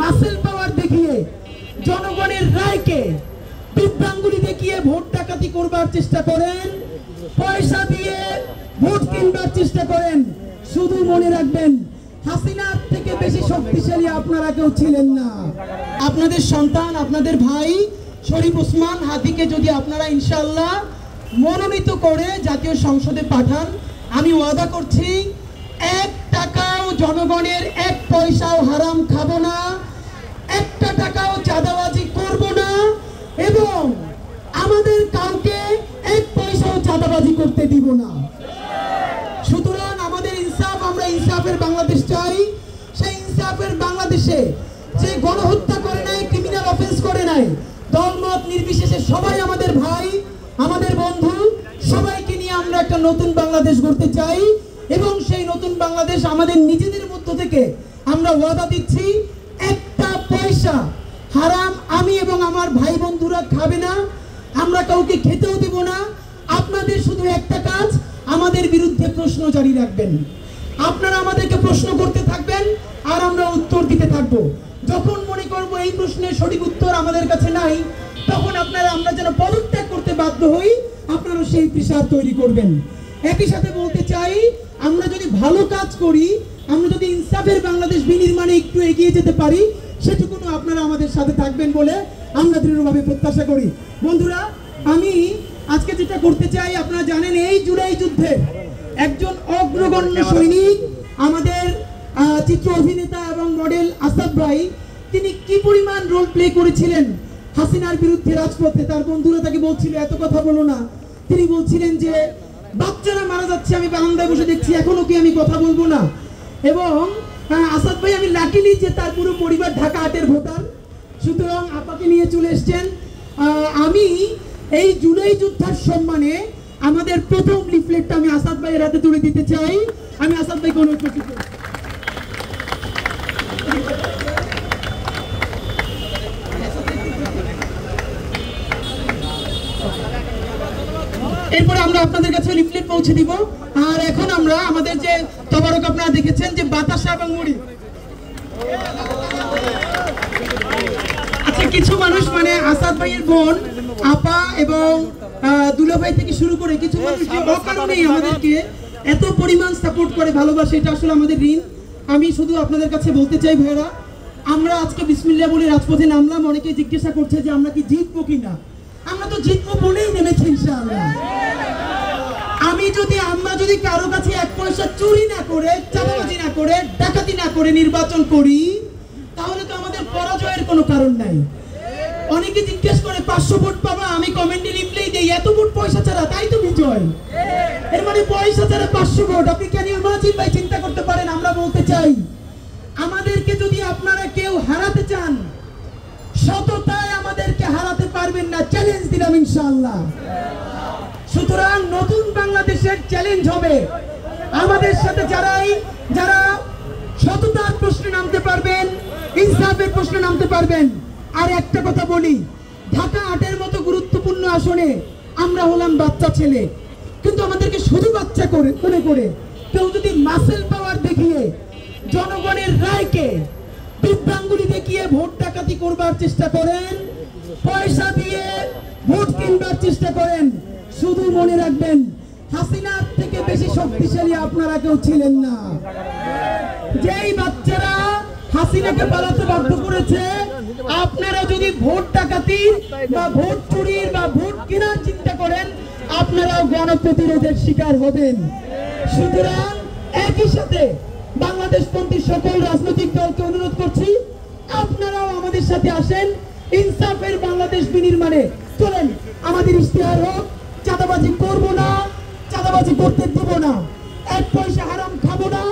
Muscle power দেখিয়ে জনগণের রায়কে বিভ্রাঙ্গুলি দেখিয়ে ভোট ডাকাতি করবার চেষ্টা করেন, পয়সা দিয়ে ভোট কিনবার চেষ্টা করেন, শুধু মনে রাখবেন হাসিনার থেকে বেশি শক্তিশালী আপনারা কেউ ছিলেন না। আপনাদের সন্তান, আপনাদের ভাই শরীফ ওসমান হাদিকে যদি আপনারা ইনশাআল্লাহ মনোনীত করে জাতীয় সংসদে পাঠান, আমি ওয়াদা করছি 1 টাকাও জনগণের 1 পয়সাও হারাম খাবো না, 1 টাকাও চাঁদাবাজি করব না, এবং আমাদের কাউকে 1 পয়সাও চাঁদাবাজি করতে দিব না। সুতরাং আমাদের ইনসাফ, আমরা ইনসাফের বাংলাদেশ চাই। সেই ইনসাফের বাংলাদেশে যে গণহত্যা করে নাই, ক্রিমিনাল অফেন্স করে নাই, দলমত নির্বিশেষে সবাই আমাদের ভাই, আমাদের বন্ধু, সবাইকে নিয়ে আমরা একটা নতুন বাংলাদেশ গড়তে চাই। এবং সেই নতুন বাংলাদেশ আমাদের নিজেদের মধ্য থেকে আমরা ওয়াদা দিচ্ছি 1টা পয়সা হারাম আমি এবং আমার ভাই বন্ধুরা খাবে না, আমরা কাউকে খেতেও দেব না। আপনাদের শুধু একটা কাজ, আমাদের বিরুদ্ধে প্রশ্ন জারি রাখবেন। আপনারা আমাদেরকে প্রশ্ন করতে থাকবেন আর আমরা উত্তর দিতে থাকবো। যখন মনে করব এই প্রশ্নের সঠিক উত্তর আমাদের কাছে নাই, তখন আমরা যেন পদত্যাগ করতে বাধ্য হই, আপনারা সেই প্রেসার তৈরি করবেন। একই সাথে বলতে চাই, আমরা যদি ভালো কাজ করি, আমরা যদি ইনসাফের বাংলাদেশ বিনির্মাণে একটু এগিয়ে যেতে পারি, সেটুকুনো আপনারা আমাদের সাথে থাকবেন বলে আমরা দৃঢ়ভাবে প্রত্যাশা করি। বন্ধুরা, আমি আজকে যেটা করতে চাই, আপনারা জানেন এই জুলাই যুদ্ধে একজন অগ্রগণ্য সৈনিক, আমাদের চিত্র অভিনেতা এবং মডেল আসাদ ভাই, তিনি কি পরিমাণ রোল প্লে করেছিলেন হাসিনার বিরুদ্ধে রাজপথে। তার বন্ধুরা তাকে বলছিল এত কথা বলো না, তিনি বলছিলেন যে বাচ্চারা মারা যাচ্ছে, আমি বারান্দায় বসে দেখছি, এখনো কি আমি কথা বলবো না। এবং আসাদ ভাই, আমি লাকিলি যে তার পুরো পরিবার ঢাকা 8-এর ভোটার, সুতরাং আপাকে নিয়ে চলে এসছেন। আমি এই জুলাই যুদ্ধের সম্মানে আমাদের প্রথম লিফলেটটা আমি আসাদ ভাইয়ের হাতে তুলে দিতে চাই। আমি আসাদ ভাইকে অনুরোধ করছি। এরপরে আমরা আপনাদের কাছে লিফলেট পৌঁছে দিব। আর এখন আমরা আমাদের যে তবারক আপনারা দেখেছেন যে বাতাসা এবং মুড়ি, আচ্ছা কিছু মানুষ মানে আসাদ ভাইয়ের বোন আপা এবং দুলা ভাই থেকে শুরু করে কিছু মানুষ যে অকারণেই আমাদেরকে এত পরিমাণ সাপোর্ট করে, ভালোবাসে, এটা আসলে আমাদের ঋণ। আমি শুধু আপনাদের কাছে বলতে চাই ভাইরা, আমরা আজকে বিসমিল্লাহ বলে রাজপথে নামলাম। অনেকে জিজ্ঞাসা করছে যে আমরা কি জিতবো কিনা। আমরা তো জিতবো বলেই নেমেছি ইনশাআল্লাহ। আমরা যদি কারো কাছে 1 পয়সা চুরি না করে, চাঁদাবাজি না করে, ডাকাতি না করে নির্বাচন করি, তাহলে তো আমাদের পরাজয়ের কোনো কারণ নাই। অনেকে জিজ্ঞেস করে 500 ভোট পাবা, আমি কমেন্টে লিখলেই দেই এত ভোট পয়সা ছাড়া, তাই তো বিজয়। এর মানে পয়সা ছাড়া 500 ভোট, আপনি কেন ইমাজিন ভাই চিন্তা করতে পারেন। আমরা বলতে চাই, আমাদেরকে যদি আপনারা কেউ হারাতে চান, সততায় আমাদেরকে হারাতে পারবেন না, চ্যালেঞ্জ দিলাম ইনশাআল্লাহ। সুতরাং নতুন বাংলাদেশের চ্যালেঞ্জ হবে আমাদের সাথে যারা সততার প্রশ্নে নামতে পারবেন, ইনসাফের প্রশ্নে নামতে পারবেন। আর একটা কথা বলি, ঢাকা 8-এর মতো গুরুত্বপূর্ণ আসনে আমরা হলাম বাচ্চা ছেলে, কিন্তু আমাদেরকে শুধু বাচ্চা করে মনে করে কেউ যদি মাসেল পাওয়ার দেখিয়ে জনগণের রায়কে বিভ্রাঙ্গুলি দেখিয়ে ভোট ডাকাতি করবার চেষ্টা করেন, পয়সা দিয়ে ভোট কিনবার চেষ্টা করেন, শুধু মনে রাখবেন হাসিনার থেকে বেশি শক্তিশালী আপনারা কেউ ছিলেন না। যেই বাচ্চারা হাসিনাকে পালাতে বাধ্য করেছে, আপনারা যদি ভোট ডাকাতির বা ভোট চুরির বা ভোট কেনার চিন্তা করেন, আপনারাও গণপ্রতিরোধের শিকার হবেন। সুতরাং একই সাথে বাংলাদেশপন্থী সকল রাজনৈতিক দলকে অনুরোধ করছি, আপনারাও আমাদের সাথে আসেন ইনসাফের বাংলাদেশ বিনির্মাণে। চলেন, আমাদের ইশতেহার হোক, চাঁদাবাজি করবো না, চাঁদাবাজি করতে দেব না, 1 পয়সা হারাম খাবো না,